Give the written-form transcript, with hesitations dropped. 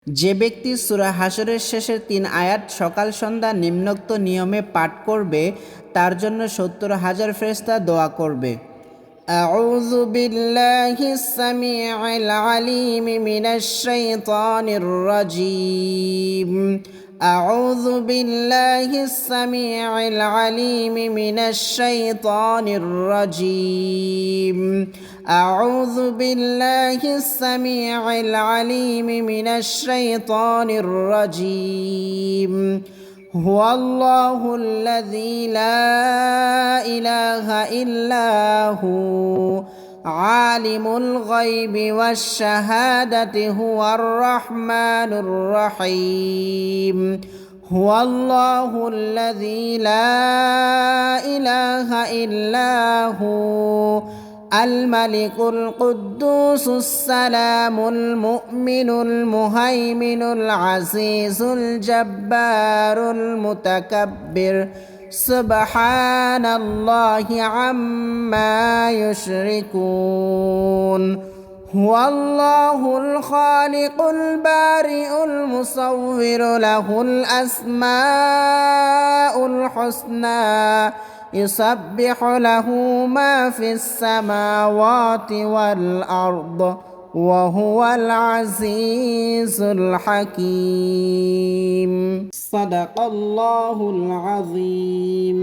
যে ব্যক্তি সূরা হাশরের শেষের ৩ আয়াত সকাল সন্ধ্যা নিম্নোক্ত নিয়মে পাঠ করবে তার জন্য ৭০,০০০ ফেরেশতা দোয়া করবে। আউযু বিল্লাহিস সামিউল আলিম মিনাশ শাইতানির রাজীম। আউযু বিল্লাহিস সামিউল আলিম মিনাশ শাইতানির রাজীম। আউযু বিল্লাহিস সামিউল আলিম মিনাশ শাইতানির রাজীম। হুয়াল্লাহুল্লাযী লা ইলাহা ইল্লা হু আলিমুল গায়বি ওয়াশ শাহাদাতি হুয়ার রাহমানুর রহিম। হুয়াল্লাহুল্লাযী লা ইলাহা ইল্লা হু الملك القدوس السلام المؤمن المهيمن العزيز الجبار المتكبر سبحان الله عما يشركون. هو الله الخالق البارئ المصور له الأسماء الحسنى يسبح له ما في السماوات والأرض وهو العزيز الحكيم. صدق الله العظيم.